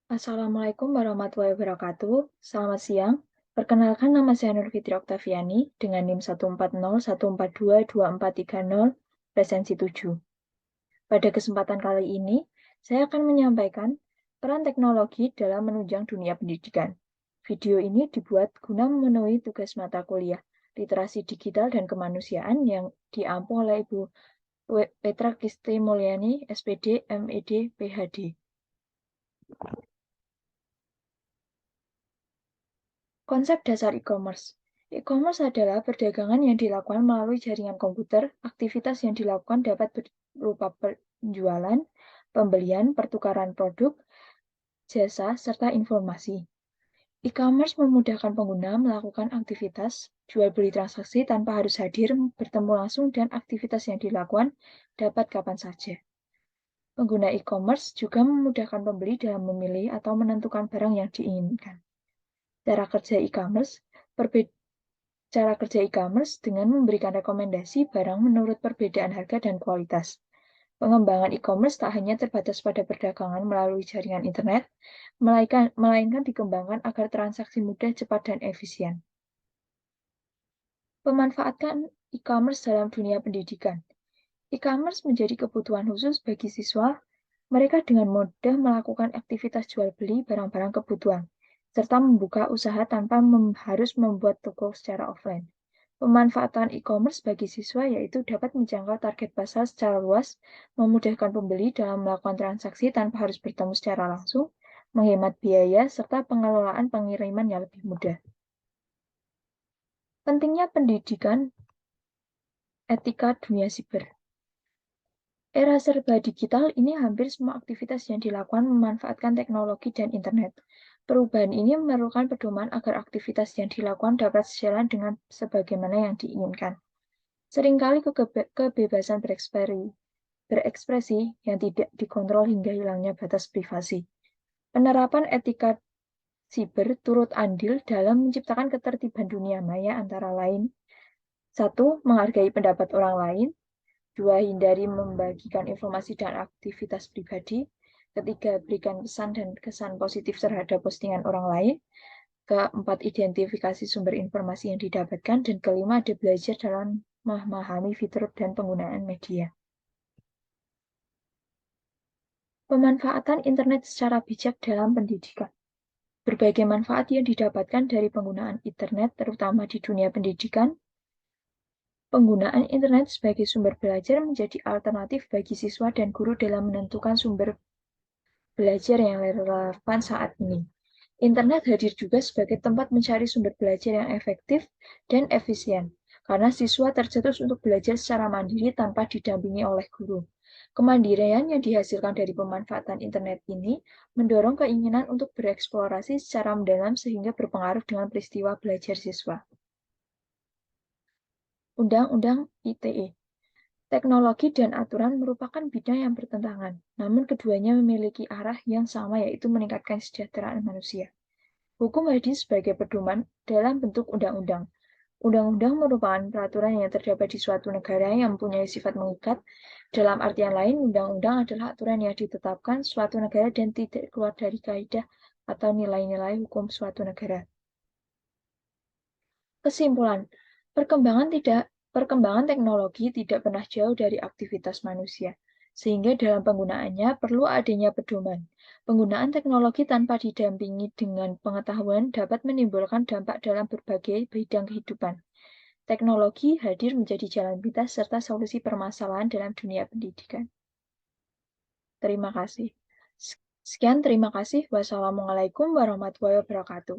Assalamualaikum warahmatullahi wabarakatuh. Selamat siang. Perkenalkan, nama saya Nur Fitri Oktaviani dengan NIM 14014222430 presensi 7. Pada kesempatan kali ini, saya akan menyampaikan peran teknologi dalam menunjang dunia pendidikan. Video ini dibuat guna memenuhi tugas mata kuliah Literasi Digital dan Kemanusiaan yang diampu oleh Ibu Petra Kisti Mulyani, SPD, MED, PhD. Konsep dasar e-commerce. E-commerce adalah perdagangan yang dilakukan melalui jaringan komputer. Aktivitas yang dilakukan dapat berupa penjualan, pembelian, pertukaran produk, jasa, serta informasi. E-commerce memudahkan pengguna melakukan aktivitas jual beli transaksi tanpa harus hadir, bertemu langsung, dan aktivitas yang dilakukan dapat kapan saja. Pengguna e-commerce juga memudahkan pembeli dalam memilih atau menentukan barang yang diinginkan. Cara kerja e-commerce dengan memberikan rekomendasi barang menurut perbedaan harga dan kualitas. Pengembangan e-commerce tak hanya terbatas pada perdagangan melalui jaringan internet, melainkan dikembangkan agar transaksi mudah, cepat, dan efisien. Pemanfaatan e-commerce dalam dunia pendidikan. E-commerce menjadi kebutuhan khusus bagi siswa. Mereka dengan mudah melakukan aktivitas jual beli barang-barang kebutuhan, serta membuka usaha tanpa harus membuat toko secara offline. Pemanfaatan e-commerce bagi siswa yaitu dapat menjangkau target pasar secara luas, memudahkan pembeli dalam melakukan transaksi tanpa harus bertemu secara langsung, menghemat biaya, serta pengelolaan pengiriman yang lebih mudah. Pentingnya pendidikan etika dunia siber. Era serba digital ini hampir semua aktivitas yang dilakukan memanfaatkan teknologi dan internet. Perubahan ini memerlukan pedoman agar aktivitas yang dilakukan dapat sejalan dengan sebagaimana yang diinginkan. Seringkali kebebasan berekspresi yang tidak dikontrol hingga hilangnya batas privasi. Penerapan etika siber turut andil dalam menciptakan ketertiban dunia maya antara lain. 1. Menghargai pendapat orang lain. 2. Hindari membagikan informasi dan aktivitas pribadi. 3. Berikan pesan dan kesan positif terhadap postingan orang lain. 4. Identifikasi sumber informasi yang didapatkan. Dan 5. Ada belajar dalam memahami fitur dan penggunaan media. Pemanfaatan internet secara bijak dalam pendidikan. Berbagai manfaat yang didapatkan dari penggunaan internet, terutama di dunia pendidikan. Penggunaan internet sebagai sumber belajar menjadi alternatif bagi siswa dan guru dalam menentukan sumber belajar yang relevan saat ini. Internet hadir juga sebagai tempat mencari sumber belajar yang efektif dan efisien, karena siswa tercetus untuk belajar secara mandiri tanpa didampingi oleh guru. Kemandirian yang dihasilkan dari pemanfaatan internet ini mendorong keinginan untuk bereksplorasi secara mendalam sehingga berpengaruh dengan peristiwa belajar siswa. Undang-Undang ITE. Teknologi dan aturan merupakan bidang yang bertentangan, namun keduanya memiliki arah yang sama yaitu meningkatkan kesejahteraan manusia. Hukum hadis sebagai pedoman dalam bentuk undang-undang. Undang-undang merupakan peraturan yang terdapat di suatu negara yang mempunyai sifat mengikat. Dalam artian lain, undang-undang adalah aturan yang ditetapkan suatu negara dan tidak keluar dari kaidah atau nilai-nilai hukum suatu negara. Kesimpulan, perkembangan teknologi tidak pernah jauh dari aktivitas manusia, sehingga dalam penggunaannya perlu adanya pedoman. Penggunaan teknologi tanpa didampingi dengan pengetahuan dapat menimbulkan dampak dalam berbagai bidang kehidupan. Teknologi hadir menjadi jalan pintas serta solusi permasalahan dalam dunia pendidikan. Terima kasih. Sekian, terima kasih. Wassalamualaikum warahmatullahi wabarakatuh.